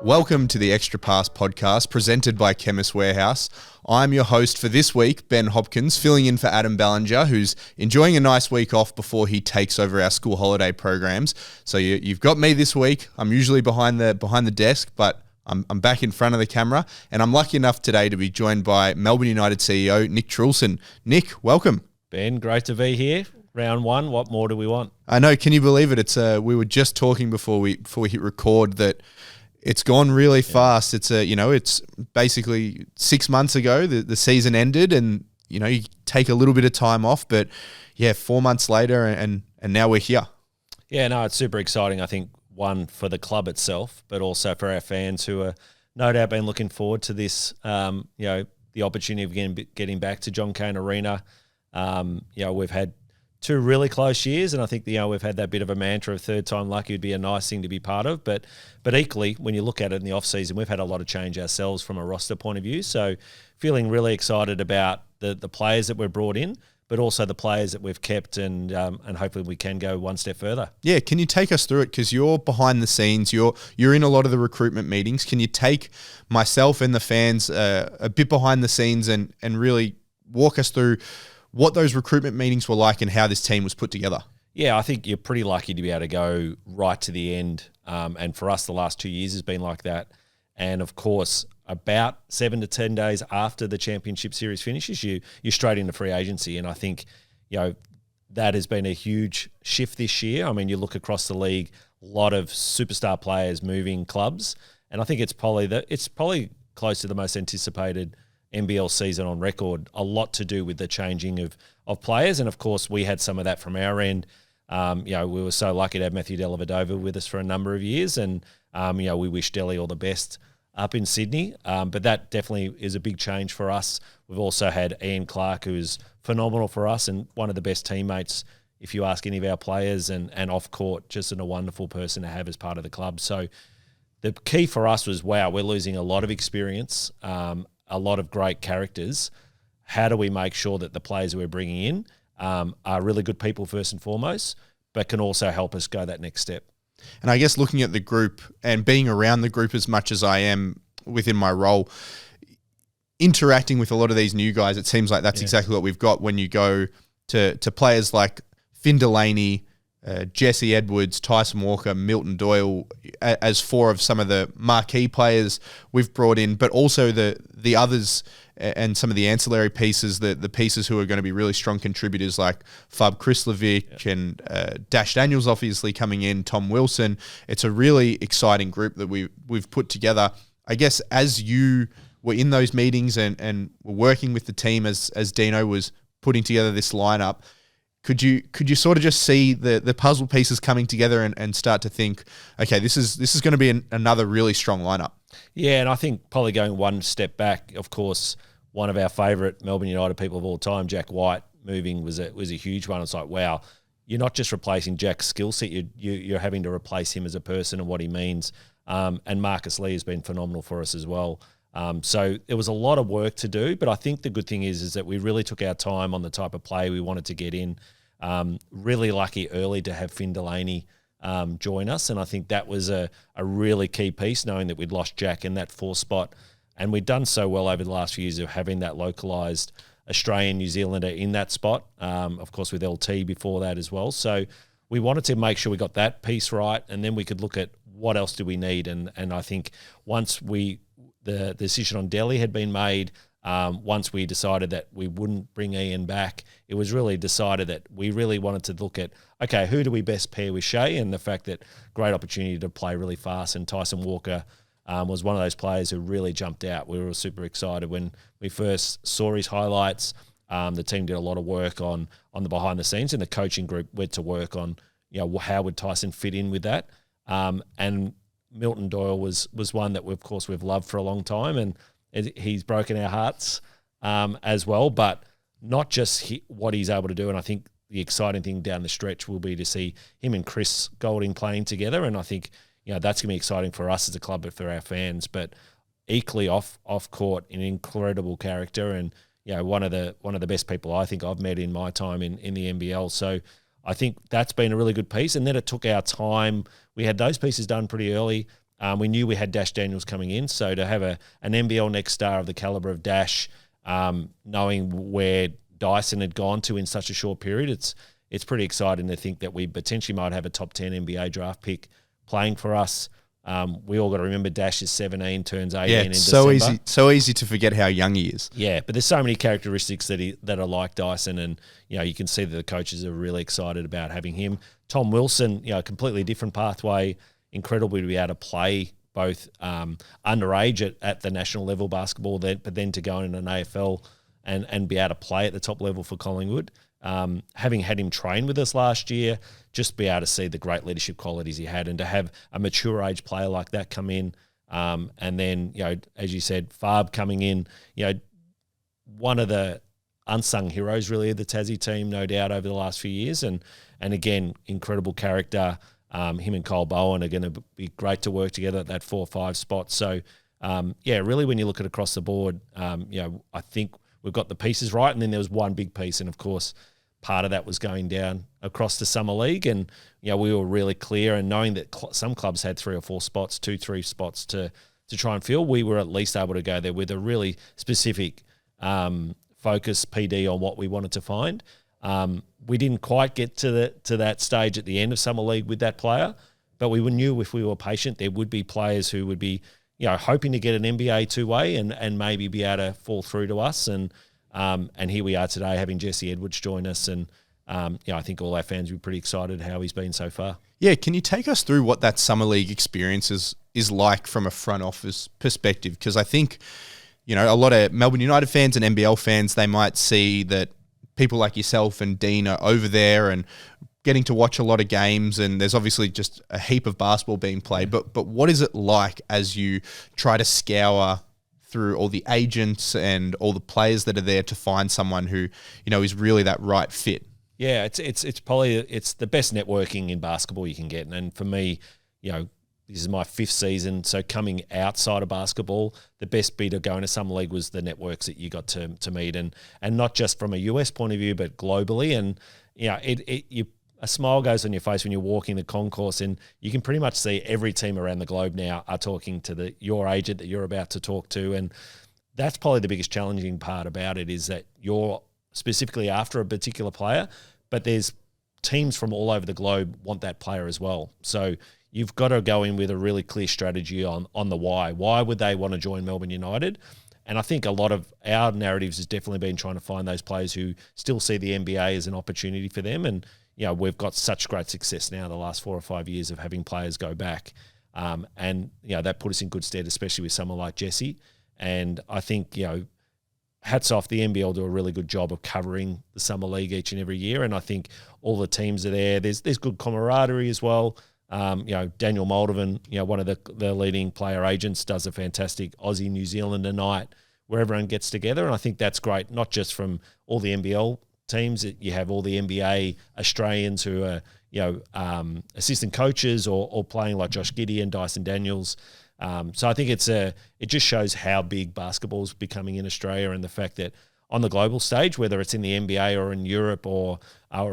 Welcome to the Extra Pass podcast presented by Chemist Warehouse. I'm your host for this week, Ben Hopkins, filling in for Adam Ballinger, who's enjoying a nice week off before he takes over our school holiday programs. So you've got me this week. I'm usually behind the desk, but I'm back in front of the camera, and I'm lucky enough today to be joined by Melbourne United CEO Nick Truelson. Nick, welcome. Ben, great to be here. Round one, what more do we want? I know, can you believe it? It's we were just talking before we hit record that it's gone really fast. It's it's basically 6 months ago the season ended, and you take a little bit of time off, but 4 months later, and now we're here. Yeah, no, it's super exciting. I think one for the club itself, but also for our fans who are no doubt been looking forward to this. The opportunity of getting back to John Cain Arena. We've had 2 really close years, and I think we've had that bit of a mantra of third time lucky would be a nice thing to be part of. But equally, when you look at it in the off season, we've had a lot of change ourselves from a roster point of view. So feeling really excited about the players that we've brought in, but also the players that we've kept, and hopefully we can go one step further. Yeah, can you take us through it? Because you're behind the scenes, you're in a lot of the recruitment meetings. Can you take myself and the fans a bit behind the scenes and really walk us through what those recruitment meetings were like and how this team was put together? Yeah, I think you're pretty lucky to be able to go right to the end. And for us, the last 2 years has been like that. And of course, about 7 to 10 days after the championship series finishes, you're straight into free agency. And I think, that has been a huge shift this year. I mean, you look across the league, a lot of superstar players moving clubs. And I think it's probably close to the most anticipated NBL season on record, a lot to do with the changing of players. And of course, we had some of that from our end. We were so lucky to have Matthew Dellavedova with us for a number of years. And, we wish Delly all the best up in Sydney. But that definitely is a big change for us. We've also had Ian Clark, who's phenomenal for us and one of the best teammates, if you ask any of our players, and off court, just a wonderful person to have as part of the club. So the key for us was, wow, we're losing a lot of experience, a lot of great characters. How do we make sure that the players we're bringing in are really good people first and foremost, but can also help us go that next step? And I guess looking at the group and being around the group as much as I am within my role, interacting with a lot of these new guys, it seems like that's exactly what we've got when you go to players like Finn Delaney, Jesse Edwards, Tyson Walker, Milton Doyle, as 4 of some of the marquee players we've brought in, but also the others and some of the ancillary pieces, the pieces who are going to be really strong contributors like Fab Krislovic and Dash Daniels obviously coming in, Tom Wilson. It's a really exciting group that we've put together. I guess as you were in those meetings and were working with the team as Dino was putting together this lineup, Could you sort of just see the puzzle pieces coming together and start to think, okay, this is going to be another really strong lineup? Yeah, and I think probably going one step back, of course, one of our favourite Melbourne United people of all time, Jack White, moving was a huge one. It's like, wow, you're not just replacing Jack's skill set, you're having to replace him as a person and what he means. And Marcus Lee has been phenomenal for us as well. So there was a lot of work to do, but I think the good thing is that we really took our time on the type of play we wanted to get in. Really lucky early to have Finn Delaney join us, and I think that was a really key piece, knowing that we'd lost Jack in that 4 spot, and we'd done so well over the last few years of having that localised Australian New Zealander in that spot, of course with LT before that as well. So we wanted to make sure we got that piece right, and then we could look at what else do we need, and I think once the decision on Delhi had been made, once we decided that we wouldn't bring Ian back, it was really decided that we really wanted to look at, okay, who do we best pair with Shea, and the fact that great opportunity to play really fast, and Tyson Walker was one of those players who really jumped out. We were super excited when we first saw his highlights. The team did a lot of work on the behind the scenes, and the coaching group went to work on how would Tyson fit in with that. And Milton Doyle was one that we've loved for a long time, and he's broken our hearts as well, but not just what he's able to do. And I think the exciting thing down the stretch will be to see him and Chris Golding playing together. And I think that's going to be exciting for us as a club, but for our fans. But equally off court, an incredible character, and one of the best people I think I've met in my time in the NBL. So I think that's been a really good piece. And then it took our time. We had those pieces done pretty early. We knew we had Dash Daniels coming in, so to have an NBL next star of the caliber of Dash, knowing where Dyson had gone to in such a short period, it's pretty exciting to think that we potentially might have a top 10 NBA draft pick playing for us. We all got to remember Dash is 17, turns 18 in December. So easy to forget how young he is. Yeah, but there's so many characteristics that are like Dyson, and you can see that the coaches are really excited about having him. Tom Wilson, completely different pathway. Incredible to be able to play both underage at the national level basketball, but then to go in an AFL and be able to play at the top level for Collingwood. Having had him train with us last year, just be able to see the great leadership qualities he had, and to have a mature age player like that come in, and then as you said, Farb coming in, one of the unsung heroes really of the Tassie team, no doubt, over the last few years, and again, incredible character. Him and Cole Bowen are going to be great to work together at that 4 or 5 spot. So really, when you look at across the board, I think we've got the pieces right, and then there was one big piece, and of course, part of that was going down across the summer league, and we were really clear, and knowing that some clubs had 3 or 4 spots, 2-3 spots to try and fill, we were at least able to go there with a really specific focus PD on what we wanted to find. We didn't quite get to that stage at the end of summer league with that player, but we knew if we were patient, there would be players who would be hoping to get an NBA two-way and maybe be able to fall through to us. And here we are today having Jesse Edwards join us. And, I think all our fans will be pretty excited how he's been so far. Yeah, can you take us through what that summer league experience is like from a front office perspective? Because I think, a lot of Melbourne United fans and NBL fans, they might see that people like yourself and Dean are over there and getting to watch a lot of games, and there's obviously just a heap of basketball being played. But what is it like as you try to scour through all the agents and all the players that are there to find someone who is really that right fit? Yeah, it's probably the best networking in basketball you can get, and for me, this is my 5th season, so coming outside of basketball, the best bit of going to Summer League was the networks that you got to meet, and not just from a US point of view, but globally. And a smile goes on your face when you're walking the concourse, and you can pretty much see every team around the globe now are talking to your agent that you're about to talk to, and that's probably the biggest challenging part about it, is that you're specifically after a particular player, but there's teams from all over the globe want that player as well. So you've got to go in with a really clear strategy on the why. Why would they want to join Melbourne United? And I think a lot of our narratives has definitely been trying to find those players who still see the NBA as an opportunity for them. And, we've got such great success now the last 4 or 5 years of having players go back. And that put us in good stead, especially with someone like Jesse. And I think, hats off, the NBL do a really good job of covering the summer league each and every year. And I think all the teams are there. There's good camaraderie as well. Daniel Moldovan, one of the leading player agents, does a fantastic Aussie New Zealander night where everyone gets together. And I think that's great, not just from all the NBL teams. You have all the NBA Australians who are, assistant coaches or playing like Josh Giddey and Dyson Daniels. So I think it just shows how big basketball is becoming in Australia, and the fact that on the global stage, whether it's in the NBA or in Europe or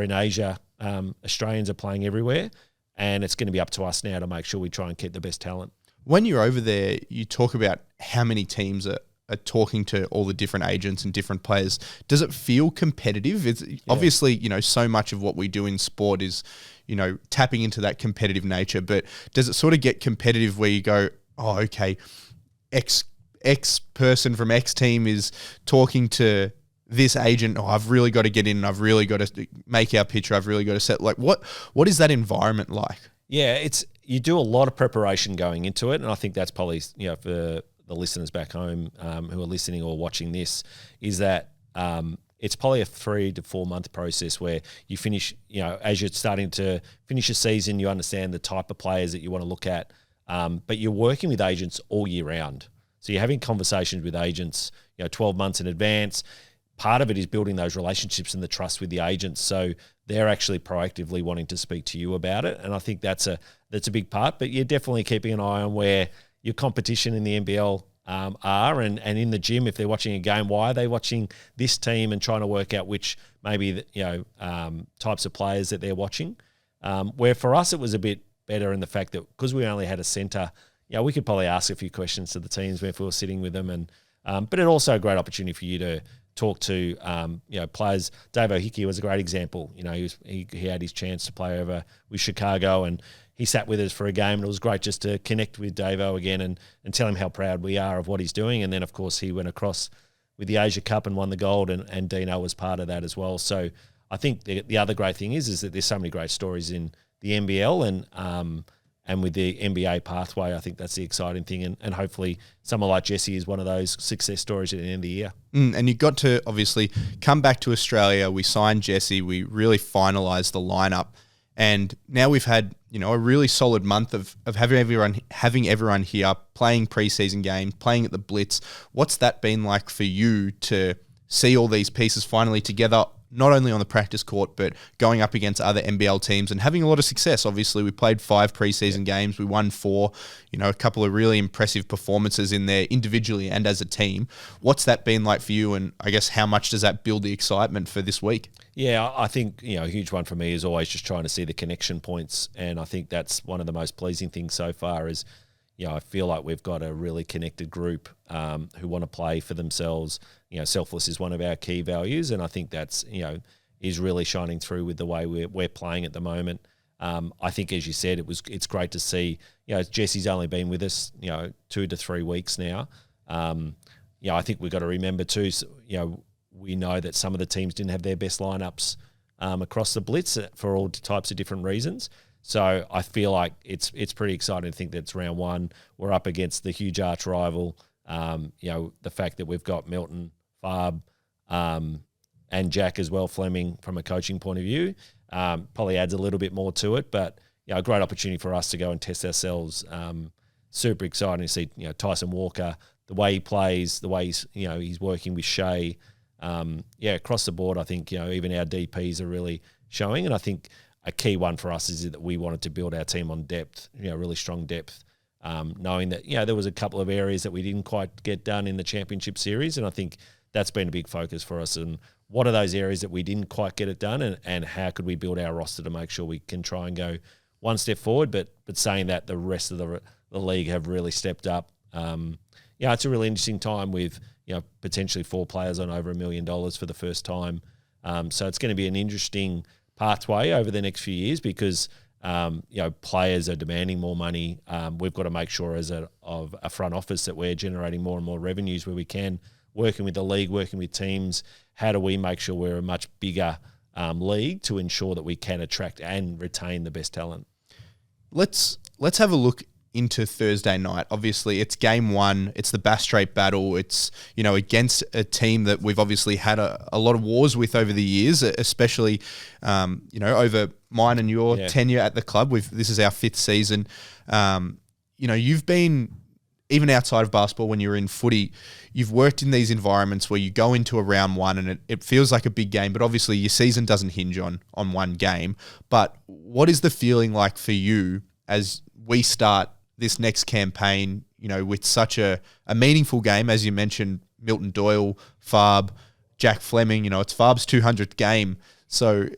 in Asia, Australians are playing everywhere. And it's going to be up to us now to make sure we try and keep the best talent. When you're over there, you talk about how many teams are talking to all the different agents and different players. Does it feel competitive? It's obviously, so much of what we do in sport is, tapping into that competitive nature. But does it sort of get competitive where you go, oh, okay, X person from X team is talking to this agent, I've really got to get in, I've really got to make our picture, I've really got to set, like, what is that environment like? Yeah, you do a lot of preparation going into it, and I think that's probably, for the listeners back home who are listening or watching this, is that it's probably a 3 to 4 month process where you finish, as you're starting to finish a season, you understand the type of players that you want to look at, but you're working with agents all year round. So you're having conversations with agents, 12 months in advance. Part of it is building those relationships and the trust with the agents, so they're actually proactively wanting to speak to you about it. And I think that's a big part. But you're definitely keeping an eye on where your competition in the NBL are, and in the gym, if they're watching a game, why are they watching this team, and trying to work out which maybe types of players that they're watching. Where for us it was a bit better in the fact that because we only had a centre, we could probably ask a few questions to the teams if we were sitting with them, and but it also a great opportunity for you to talk to players. Dave O'Hickey was a great example. He had his chance to play over with Chicago, and he sat with us for a game, and it was great just to connect with Davo again and tell him how proud we are of what he's doing. And then, of course, he went across with the Asia Cup and won the gold, and Dino was part of that as well. So I think the other great thing is that there's so many great stories in the NBL and with the NBA pathway. I think that's the exciting thing, and hopefully someone like Jesse is one of those success stories at the end of the year. And you got to obviously come back to Australia. We signed Jesse. We really finalised the lineup, and now we've had a really solid month of having everyone here, playing preseason games, playing at the Blitz. What's that been like for you to see all these pieces finally together, not only on the practice court, but going up against other NBL teams and having a lot of success? Obviously, we played 5 preseason games. We won 4, a couple of really impressive performances in there individually and as a team. What's that been like for you? And I guess how much does that build the excitement for this week? Yeah, I think, a huge one for me is always just trying to see the connection points. And I think that's one of the most pleasing things so far is, I feel like we've got a really connected group who want to play for themselves. Selfless is one of our key values, and I think that's is really shining through with the way we're playing at the moment. I think, as you said, it's great to see. Jesse's only been with us 2 to 3 weeks now. I think we've got to remember too. We know that some of the teams didn't have their best lineups across the Blitz for all types of different reasons. So I feel like it's pretty exciting to think that it's round 1. We're up against the huge arch rival. The fact that we've got Milton, Farb, and Jack as well, Fleming, from a coaching point of view, probably adds a little bit more to it. But a great opportunity for us to go and test ourselves. Super exciting to see Tyson Walker, the way he plays, the way he's working with Shea. Across the board, I think even our DPs are really showing, and I think a key one for us is that we wanted to build our team on depth, really strong depth, knowing that, there was a couple of areas that we didn't quite get done in the championship series. And I think that's been a big focus for us. And what are those areas that we didn't quite get it done, and how could we build our roster to make sure we can try and go one step forward, but saying that the rest of the league have really stepped up. It's a really interesting time with, potentially 4 players on over $1 million for the first time. So it's going to be an interesting pathway over the next few years because, players are demanding more money. We've got to make sure as a front office that we're generating more and more revenues where we can, working with the league, working with teams. How do we make sure we're a much bigger league to ensure that we can attract and retain the best talent? Let's have a look into Thursday night. Obviously, it's game 1. It's the Bass Strait battle. It's, against a team that we've obviously had a lot of wars with over the years, especially, over mine and your tenure at the club. This is our 5th season. You've been, even outside of basketball, when you're in footy, you've worked in these environments where you go into a round 1 and it feels like a big game, but obviously your season doesn't hinge on one game. But what is the feeling like for you as we start this next campaign, with such a meaningful game? As you mentioned, Milton Doyle, Farb, Jack Fleming, it's Farb's 200th game. So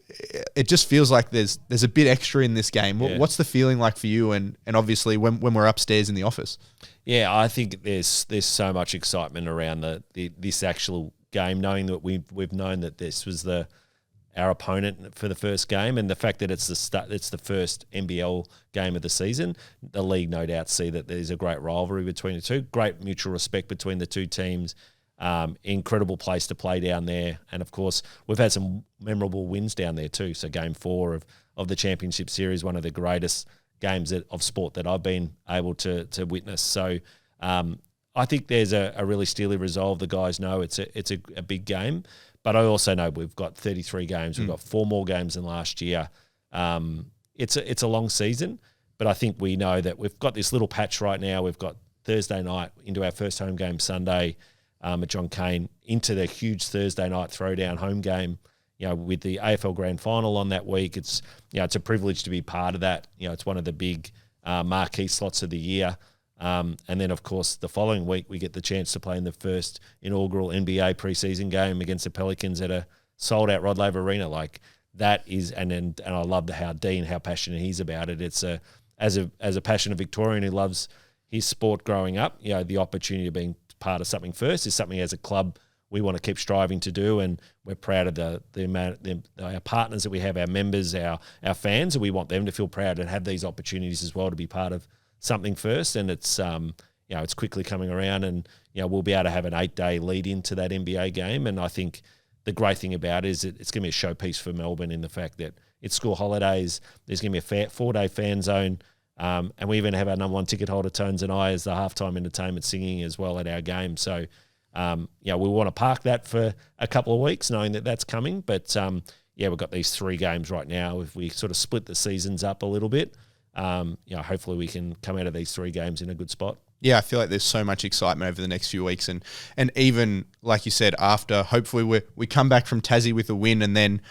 it just feels like there's a bit extra in this game. Yeah. What's the feeling like for you and obviously when we're upstairs in the office? Yeah, I think there's so much excitement around this actual game, knowing that we've known that this was our opponent for the first game, and the fact that it's the first NBL game of the season. The league no doubt see that there's a great rivalry between the two, great mutual respect between the two teams. Incredible place to play down there, and of course we've had some memorable wins down there too. So game 4 of the championship series, one of the greatest games of sport that I've been able to witness. So I think there's a really steely resolve. The guys know it's a big game, but I also know we've got 33 games. We've got 4 more games than last year. It's a long season, but I think we know that we've got this little patch right now. We've got Thursday night into our first home game Sunday at John Cain, into the huge Thursday night throwdown home game, with the AFL Grand Final on that week. It's a privilege to be part of that. It's one of the big marquee slots of the year. And then, of course, the following week we get the chance to play in the first inaugural NBA preseason game against the Pelicans at a sold-out Rod Laver Arena. Like that is, and I love how passionate he's about it. It's as a passionate Victorian who loves his sport growing up, the opportunity of being part of something first is something as a club we want to keep striving to do, and we're proud of the amount our partners that we have, our members, our fans, and we want them to feel proud and have these opportunities as well to be part of something first. And it's it's quickly coming around, and we'll be able to have an 8-day lead into that NBA game. And I think the great thing about it is it's going to be a showpiece for Melbourne in the fact that it's school holidays. There's going to be a 4-day fan zone. And we even have our number one ticket holder, Tones and I, as the halftime entertainment singing as well at our game. So, we want to park that for a couple of weeks knowing that that's coming. But, we've got these 3 games right now. If we sort of split the seasons up a little bit, hopefully we can come out of these 3 games in a good spot. Yeah, I feel like there's so much excitement over the next few weeks. And even, like you said, after, hopefully we come back from Tassie with a win. And then,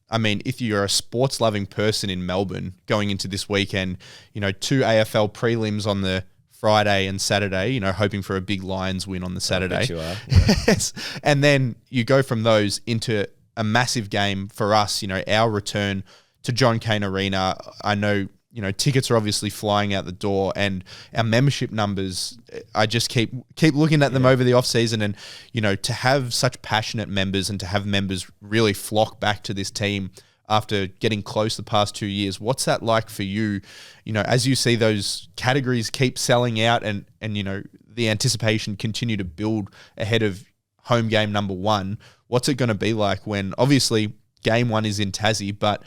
I mean, if you're a sports-loving person in Melbourne going into this weekend, 2 AFL prelims on the Friday and Saturday, hoping for a big Lions win on the Saturday. I bet you are. Yes. And then you go from those into a massive game for us, our return to John Cain Arena. I know, tickets are obviously flying out the door, and our membership numbers, I just keep looking at them over the off season, and, to have such passionate members and to have members really flock back to this team after getting close the past 2 years. What's that like for you? As you see those categories keep selling out and the anticipation continue to build ahead of home game number 1, what's it going to be like when obviously game 1 is in Tassie, but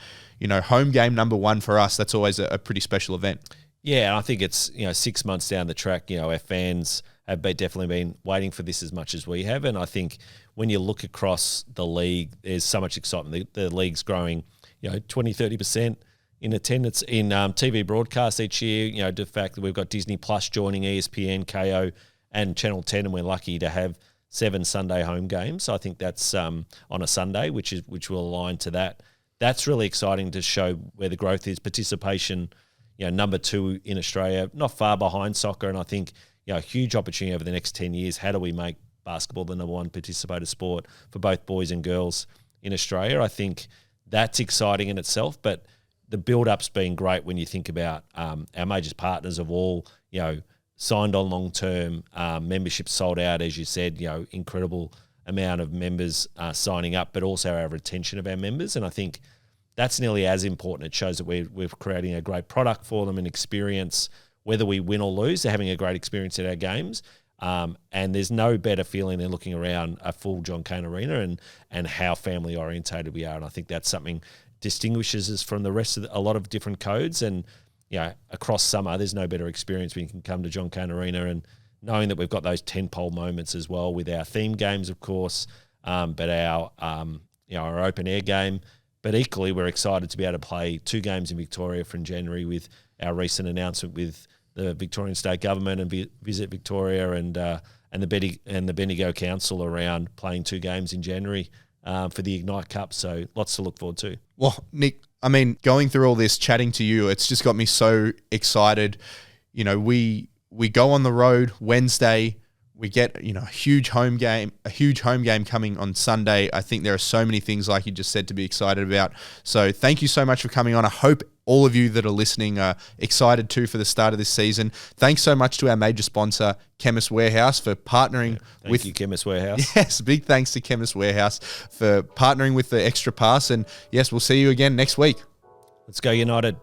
home game number 1 for us, that's always a pretty special event. Yeah, and I think it's 6 months down the track. Our fans have definitely been waiting for this as much as we have, and I think when you look across the league, there's so much excitement. The league's growing, 20-30% in attendance in TV broadcast each year. The fact that we've got Disney Plus joining ESPN, KO, and Channel 10, and we're lucky to have 7 Sunday home games. So I think that's on a Sunday, which will align to that. That's really exciting to show where the growth is. Participation, number 2 in Australia, not far behind soccer. And I think, a huge opportunity over the next 10 years. How do we make basketball the number 1 participator sport for both boys and girls in Australia? I think that's exciting in itself, but the build-up's been great when you think about our major partners have all, signed on long-term, membership sold out, as you said, incredible amount of members signing up, but also our retention of our members. And I think that's nearly as important. It shows that we're creating a great product for them, an experience, whether we win or lose, they're having a great experience at our games. And there's no better feeling than looking around a full John Cain Arena and how family orientated we are. And I think that's something distinguishes us from the rest of a lot of different codes. And across summer, there's no better experience when you can come to John Cain Arena, and knowing that we've got those tentpole moments as well with our theme games, of course, but our open air game. But equally, we're excited to be able to play 2 games in Victoria from January with our recent announcement with the Victorian State Government and Visit Victoria and the Bendigo Council around playing 2 games in January for the Ignite Cup. So lots to look forward to. Well, Nick, I mean, going through all this, chatting to you, it's just got me so excited. We go on the road Wednesday. We get, a huge home game coming on Sunday. I think there are so many things, like you just said, to be excited about. So thank you so much for coming on. I hope all of you that are listening are excited too for the start of this season. Thanks so much to our major sponsor, Chemist Warehouse, for partnering with... Thank you, Chemist Warehouse. Yes, big thanks to Chemist Warehouse for partnering with the Extra Pass. And yes, we'll see you again next week. Let's go United.